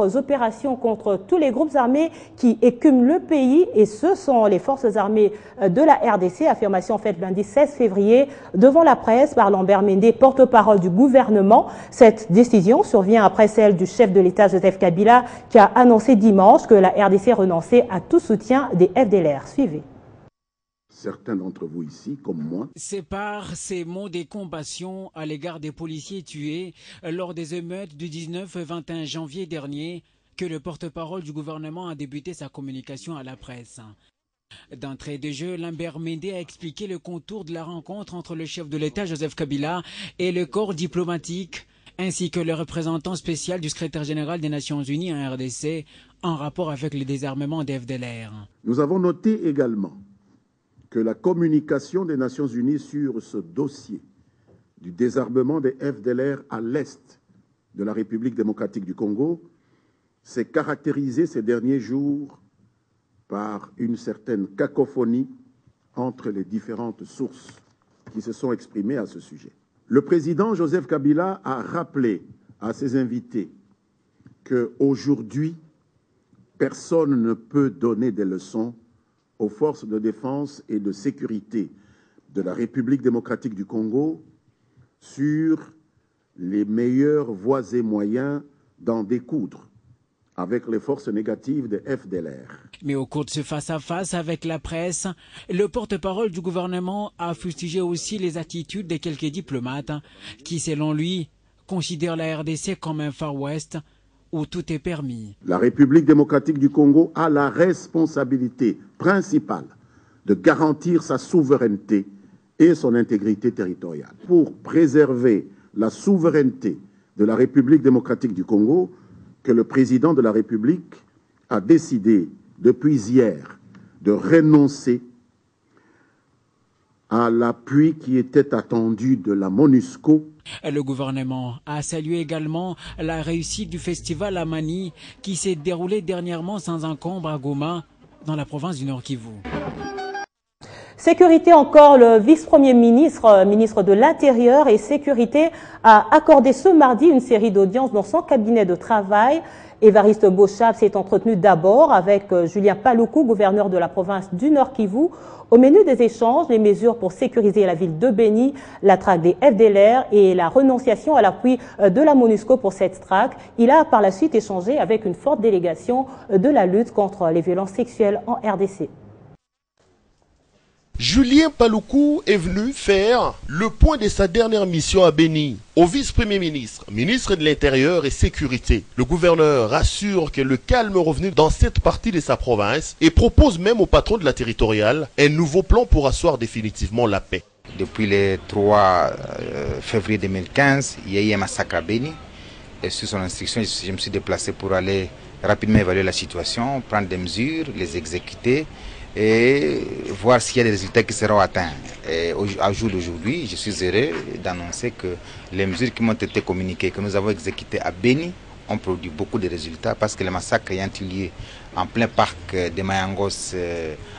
d'autres opérations contre tous les groupes armés qui écument le pays, et ce sont les forces armées de la RDC. Affirmation faite lundi 16 février devant la presse par Lambert Mende, porte-parole du gouvernement. Cette décision survient après celle du chef de l'État Joseph Kabila qui a annoncé dimanche que la RDC renonçait à tout soutien des FDLR. Suivez. Certains d'entre vous ici, comme moi, c'est par ces mots de compassion à l'égard des policiers tués lors des émeutes du 19 et 21 janvier dernier que le porte-parole du gouvernement a débuté sa communication à la presse. D'entrée de jeu, Lambert Mende a expliqué le contour de la rencontre entre le chef de l'État Joseph Kabila et le corps diplomatique, ainsi que le représentant spécial du secrétaire général des Nations Unies en RDC en rapport avec le désarmement des FDLR. Nous avons noté également que la communication des Nations Unies sur ce dossier du désarmement des FDLR à l'est de la République démocratique du Congo s'est caractérisée ces derniers jours par une certaine cacophonie entre les différentes sources qui se sont exprimées à ce sujet. Le président Joseph Kabila a rappelé à ses invités qu'aujourd'hui, personne ne peut donner des leçons aux forces de défense et de sécurité de la République démocratique du Congo sur les meilleures voies et moyens d'en découdre avec les forces négatives des FDLR. Mais au cours de ce face-à-face avec la presse, le porte-parole du gouvernement a fustigé aussi les attitudes de quelques diplomates qui, selon lui, considèrent la RDC comme un Far West où tout est permis. La République démocratique du Congo a la responsabilité principale de garantir sa souveraineté et son intégrité territoriale. Pour préserver la souveraineté de la République démocratique du Congo, que le président de la République a décidé depuis hier de renoncer à l'appui qui était attendu de la MONUSCO. Le gouvernement a salué également la réussite du festival Amani qui s'est déroulé dernièrement sans encombre à Goma, dans la province du Nord Kivu. Sécurité encore, le vice-premier ministre, ministre de l'Intérieur et Sécurité, a accordé ce mardi une série d'audiences dans son cabinet de travail. Évariste Bochab s'est entretenu d'abord avec Julien Paluku, gouverneur de la province du Nord Kivu. Au menu des échanges, les mesures pour sécuriser la ville de Beni, la traque des FDLR et la renonciation à l'appui de la MONUSCO pour cette traque. Il a par la suite échangé avec une forte délégation de la lutte contre les violences sexuelles en RDC. Julien Paluku est venu faire le point de sa dernière mission à Beni. Au vice-premier ministre, ministre de l'Intérieur et Sécurité, le gouverneur rassure que le calme est revenu dans cette partie de sa province et propose même au patron de la territoriale un nouveau plan pour asseoir définitivement la paix. Depuis le 3 février 2015, il y a eu un massacre à Beni. Et sous son instruction, je me suis déplacé pour aller rapidement évaluer la situation, prendre des mesures, les exécuter et voir s'il y a des résultats qui seront atteints. Et au jour d'aujourd'hui, je suis heureux d'annoncer que les mesures qui m'ont été communiquées, que nous avons exécutées à Beni, ont produit beaucoup de résultats parce que le massacre ayant eu lieu en plein parc de Mayangos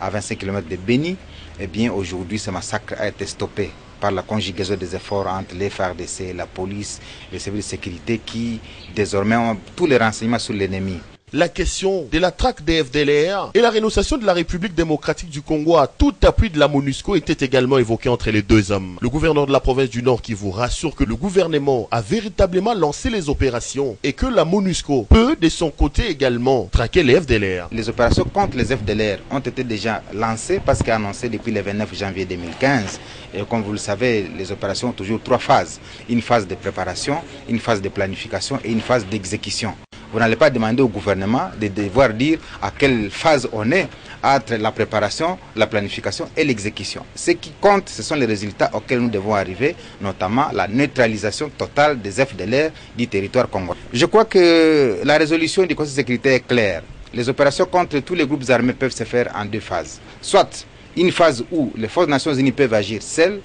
à 25 km de Beni, eh bien aujourd'hui ce massacre a été stoppé par la conjugaison des efforts entre les FARDC, la police, les services de sécurité qui désormais ont tous les renseignements sur l'ennemi. La question de la traque des FDLR et la rénonciation de la République démocratique du Congo à tout appui de la MONUSCO était également évoquée entre les deux hommes. Le gouverneur de la province du Nord qui vous rassure que le gouvernement a véritablement lancé les opérations et que la MONUSCO peut de son côté également traquer les FDLR. Les opérations contre les FDLR ont été déjà lancées parce qu'annoncées depuis le 29 janvier 2015. Et comme vous le savez, les opérations ont toujours trois phases. Une phase de préparation, une phase de planification et une phase d'exécution. Vous n'allez pas demander au gouvernement de devoir dire à quelle phase on est entre la préparation, la planification et l'exécution. Ce qui compte, ce sont les résultats auxquels nous devons arriver, notamment la neutralisation totale des FDLR du territoire congolais. Je crois que la résolution du Conseil de sécurité est claire. Les opérations contre tous les groupes armés peuvent se faire en deux phases. Soit une phase où les forces des Nations Unies peuvent agir seules,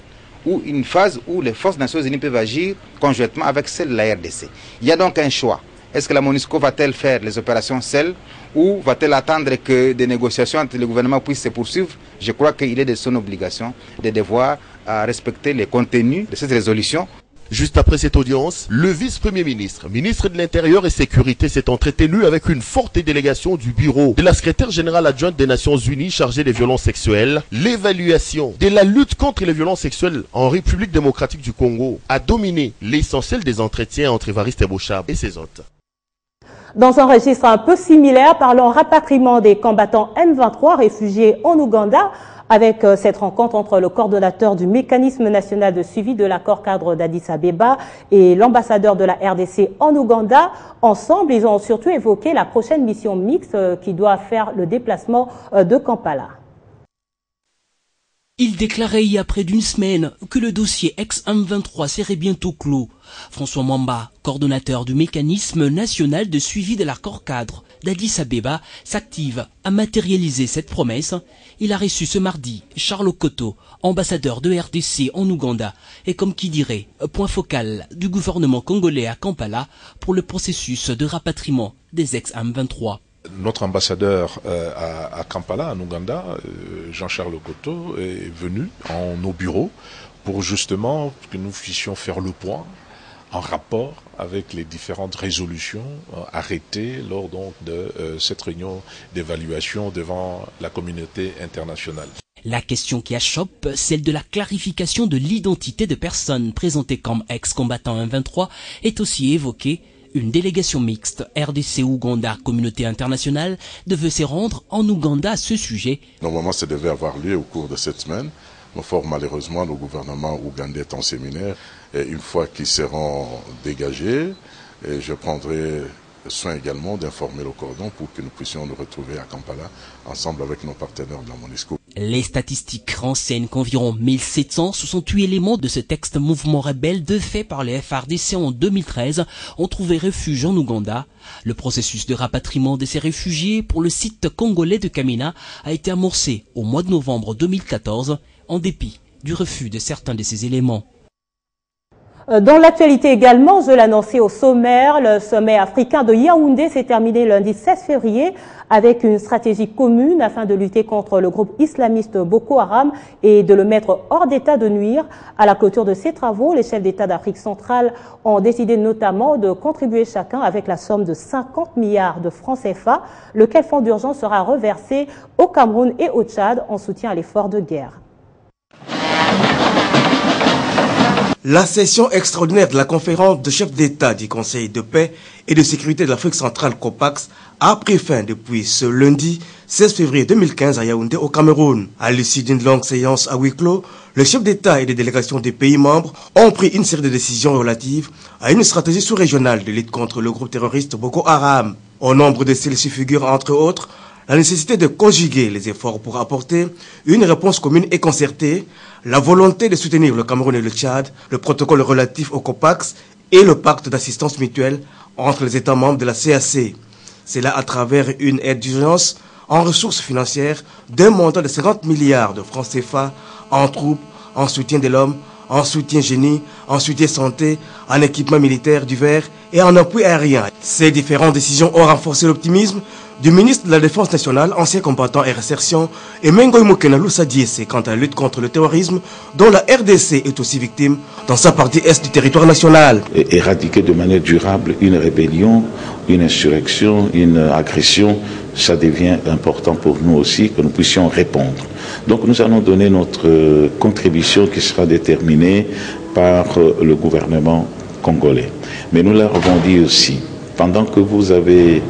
ou une phase où les forces des Nations Unies peuvent agir conjointement avec celles de la RDC. Il y a donc un choix. Est-ce que la MONUSCO va-t-elle faire les opérations seule ou va-t-elle attendre que des négociations entre les gouvernements puissent se poursuivre? Je crois qu'il est de son obligation de devoir respecter les contenus de cette résolution. Juste après cette audience, le vice-premier ministre, ministre de l'Intérieur et Sécurité s'est entretenu avec une forte délégation du bureau de la secrétaire générale adjointe des Nations Unies chargée des violences sexuelles. L'évaluation de la lutte contre les violences sexuelles en République démocratique du Congo a dominé l'essentiel des entretiens entre Évariste Boshab et ses hôtes. Dans un registre un peu similaire, parlons rapatriement des combattants M23 réfugiés en Ouganda, avec cette rencontre entre le coordonnateur du mécanisme national de suivi de l'accord cadre d'Addis Abeba et l'ambassadeur de la RDC en Ouganda. Ensemble, ils ont surtout évoqué la prochaine mission mixte qui doit faire le déplacement de Kampala. Il déclarait il y a près d'une semaine que le dossier ex-M23 serait bientôt clos. François Mwamba, coordonnateur du mécanisme national de suivi de l'accord cadre d'Addis Abeba, s'active à matérialiser cette promesse. Il a reçu ce mardi Charles Okoto, ambassadeur de RDC en Ouganda, et comme qui dirait, point focal du gouvernement congolais à Kampala pour le processus de rapatriement des ex-M23. Notre ambassadeur à Kampala, en Ouganda, Jean-Charles Okoto, est venu en nos bureaux pour justement que nous puissions faire le point en rapport avec les différentes résolutions arrêtées lors donc de cette réunion d'évaluation devant la communauté internationale. La question qui achoppe, celle de la clarification de l'identité de personnes présentées comme ex-combattants M23, est aussi évoquée. Une délégation mixte RDC-Ouganda Communauté internationale devait se rendre en Ouganda à ce sujet. Normalement, ça devait avoir lieu au cours de cette semaine. Mais fort malheureusement, le gouvernement ougandais est en séminaire. Et une fois qu'ils seront dégagés, je prendrai soin également d'informer le cordon pour que nous puissions nous retrouver à Kampala ensemble avec nos partenaires de la MONUSCO. Les statistiques renseignent qu'environ 1768 éléments de ce texte mouvement rebelle de fait par les FARDC en 2013 ont trouvé refuge en Ouganda. Le processus de rapatriement de ces réfugiés pour le site congolais de Kamina a été amorcé au mois de novembre 2014 en dépit du refus de certains de ces éléments. Dans l'actualité également, je l'annonçais au sommaire, le sommet africain de Yaoundé s'est terminé lundi 16 février avec une stratégie commune afin de lutter contre le groupe islamiste Boko Haram et de le mettre hors d'état de nuire. À la clôture de ces travaux, les chefs d'État d'Afrique centrale ont décidé notamment de contribuer chacun avec la somme de 50 milliards de francs CFA, lequel fonds d'urgence sera reversé au Cameroun et au Tchad en soutien à l'effort de guerre. La session extraordinaire de la conférence de chefs d'État du Conseil de paix et de sécurité de l'Afrique centrale COPAX a pris fin depuis ce lundi 16 février 2015 à Yaoundé au Cameroun. À l'issue d'une longue séance à huis clos, les chefs d'État et des délégations des pays membres ont pris une série de décisions relatives à une stratégie sous-régionale de lutte contre le groupe terroriste Boko Haram. Au nombre de celles-ci figure entre autres la nécessité de conjuguer les efforts pour apporter une réponse commune et concertée, la volonté de soutenir le Cameroun et le Tchad, le protocole relatif au COPAX et le pacte d'assistance mutuelle entre les États membres de la CAC. C'est là à travers une aide d'urgence en ressources financières d'un montant de 50 milliards de francs CFA en troupes, en soutien de l'homme, en soutien génie, en soutien santé, en équipement militaire divers et en appui aérien. Ces différentes décisions ont renforcé l'optimisme du ministre de la Défense nationale, ancien combattant et réinsertion, et Mengoy Mokena Loussa Diessé quant à la lutte contre le terrorisme, dont la RDC est aussi victime dans sa partie est du territoire national. Éradiquer de manière durable une rébellion, une insurrection, une agression, ça devient important pour nous aussi que nous puissions répondre. Donc nous allons donner notre contribution qui sera déterminée par le gouvernement congolais. Mais nous leur avons dit aussi, pendant que vous avez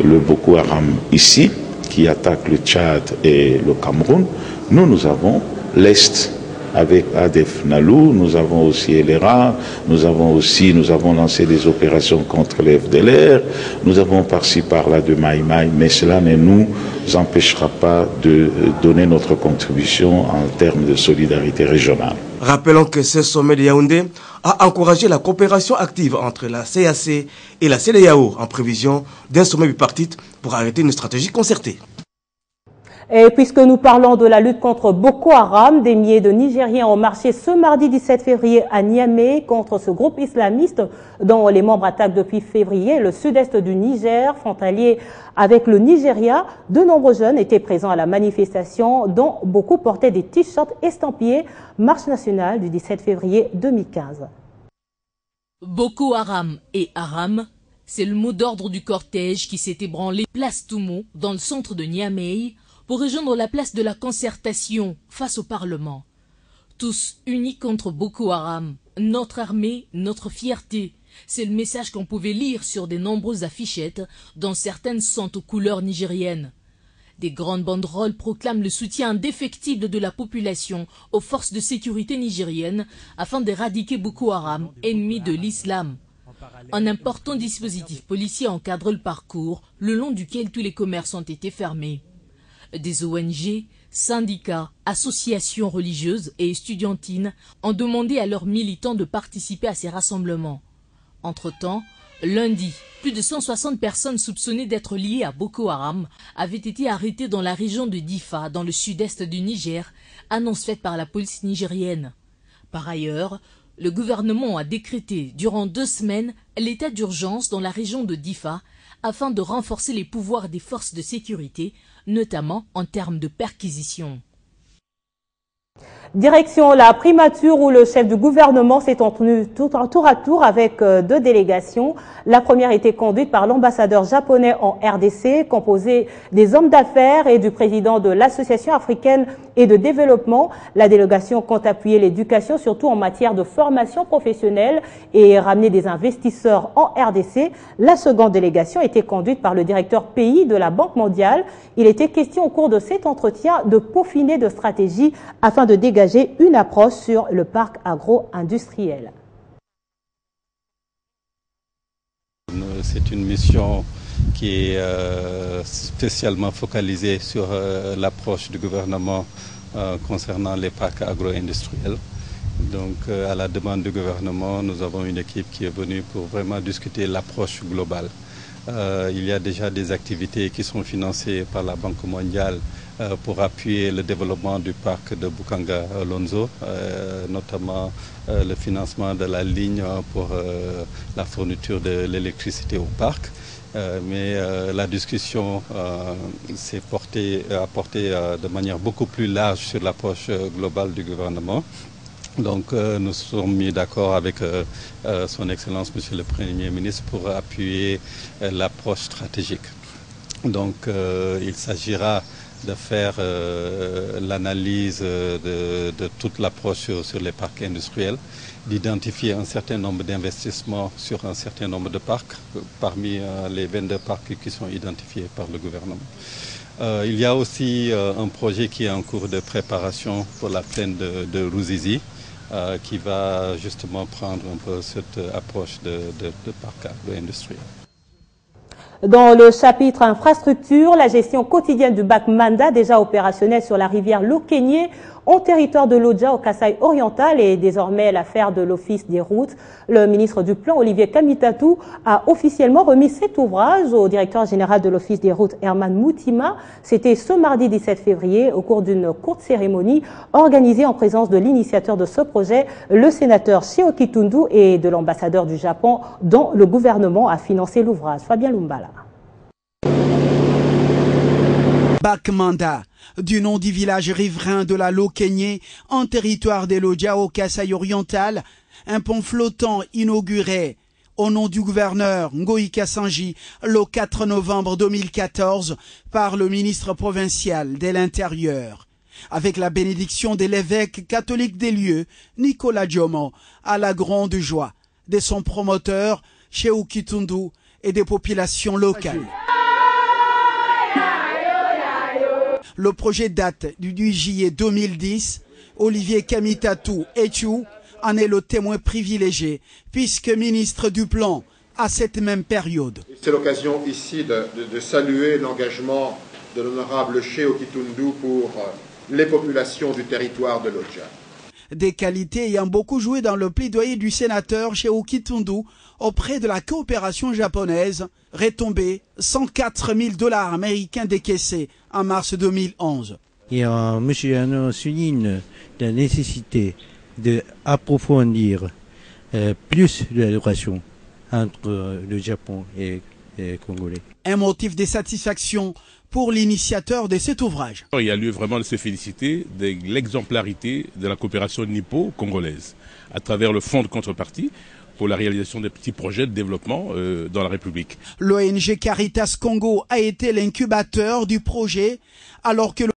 le Boko Haram ici, qui attaque le Tchad et le Cameroun, nous avons l'Est avec Adef Nalou, nous avons aussi Elera, nous avons lancé des opérations contre les FDLR, nous avons par-ci par-là de Maï-Maï, mais cela ne nous empêchera pas de donner notre contribution en termes de solidarité régionale. Rappelons que ce sommet de Yaoundé a encouragé la coopération active entre la CAC et la CEDEAO en prévision d'un sommet bipartite pour arrêter une stratégie concertée. Et puisque nous parlons de la lutte contre Boko Haram, des milliers de Nigériens ont marché ce mardi 17 février à Niamey contre ce groupe islamiste dont les membres attaquent depuis février le sud-est du Niger, frontalier avec le Nigeria. De nombreux jeunes étaient présents à la manifestation dont beaucoup portaient des t-shirts estampillés Marche nationale du 17 février 2015. Boko Haram et Haram, c'est le mot d'ordre du cortège qui s'est ébranlé place Toumo dans le centre de Niamey pour rejoindre la place de la concertation face au Parlement. Tous unis contre Boko Haram, notre armée, notre fierté. C'est le message qu'on pouvait lire sur de nombreuses affichettes, dont certaines sont aux couleurs nigériennes. Des grandes banderoles proclament le soutien indéfectible de la population aux forces de sécurité nigériennes afin d'éradiquer Boko Haram, ennemi de l'islam. Un important dispositif policier encadre le parcours, le long duquel tous les commerces ont été fermés. Des ONG, syndicats, associations religieuses et estudiantines ont demandé à leurs militants de participer à ces rassemblements. Entre-temps, lundi, plus de 160 personnes soupçonnées d'être liées à Boko Haram avaient été arrêtées dans la région de Difa, dans le sud-est du Niger, annonce faite par la police nigérienne. Par ailleurs, le gouvernement a décrété durant 2 semaines l'état d'urgence dans la région de Difa afin de renforcer les pouvoirs des forces de sécurité, notamment en termes de perquisition. Direction la primature où le chef du gouvernement s'est entretenu tour à tour avec 2 délégations. La première était conduite par l'ambassadeur japonais en RDC, composé des hommes d'affaires et du président de l'Association africaine et de développement. La délégation compte appuyer l'éducation, surtout en matière de formation professionnelle et ramener des investisseurs en RDC. La seconde délégation était conduite par le directeur pays de la Banque mondiale. Il était question au cours de cet entretien de peaufiner de stratégies afin de dégager une approche sur le parc agro-industriel. C'est une mission qui est spécialement focalisée sur l'approche du gouvernement concernant les parcs agro-industriels. Donc à la demande du gouvernement, nous avons une équipe qui est venue pour vraiment discuter l'approche globale. Il y a déjà des activités qui sont financées par la Banque mondiale pour appuyer le développement du parc de Bukanga-Lonzo, notamment le financement de la ligne pour la fourniture de l'électricité au parc. Mais la discussion s'est portée de manière beaucoup plus large sur l'approche globale du gouvernement. Donc nous sommes mis d'accord avec son Excellence Monsieur le Premier ministre pour appuyer l'approche stratégique. Donc il s'agira de faire l'analyse de toute l'approche sur les parcs industriels, d'identifier un certain nombre d'investissements sur un certain nombre de parcs, parmi les 22 parcs qui sont identifiés par le gouvernement. Il y a aussi un projet qui est en cours de préparation pour la plaine de Ruzizi, qui va justement prendre un peu cette approche de parc agro-industriel. Dans le chapitre infrastructure, la gestion quotidienne du bac Manda, déjà opérationnel sur la rivière Lokenyé, en territoire de l'Odja au Kasaï oriental, est désormais l'affaire de l'Office des routes. Le ministre du Plan, Olivier Kamitatou, a officiellement remis cet ouvrage au directeur général de l'Office des routes, Herman Moutima. C'était ce mardi 17 février, au cours d'une courte cérémonie organisée en présence de l'initiateur de ce projet, le sénateur Shio Kitundu, et de l'ambassadeur du Japon, dont le gouvernement a financé l'ouvrage. Fabien Lumbala. Bac Manda, du nom du village riverain de la Lokenyé, en territoire de l'Odja au Kasaï oriental, un pont flottant inauguré au nom du gouverneur Ngoï Kassanji le 4 novembre 2014 par le ministre provincial de l'Intérieur. Avec la bénédiction de l'évêque catholique des lieux, Nicolas Diomo, à la grande joie de son promoteur, Sheo Kitundu, et des populations locales. Le projet date du 10 juillet 2010. Olivier Kamitatou Etchou en est le témoin privilégié, puisque ministre du Plan à cette même période. C'est l'occasion ici de saluer l'engagement de l'honorable Sheo Kitundu pour les populations du territoire de l'Odja. Des qualités ayant beaucoup joué dans le plaidoyer du sénateur Sheo Kitundu auprès de la coopération japonaise, retombée $104 000 américains décaissés en mars 2011. Et M. Yano souligne la nécessité d'approfondir plus la relation entre le Japon et les Congolais. Un motif de satisfaction pour l'initiateur de cet ouvrage. Il y a lieu vraiment de se féliciter de l'exemplarité de la coopération nippo-congolaise à travers le fonds de contrepartie pour la réalisation des petits projets de développement dans la République. L'ONG Caritas Congo a été l'incubateur du projet alors que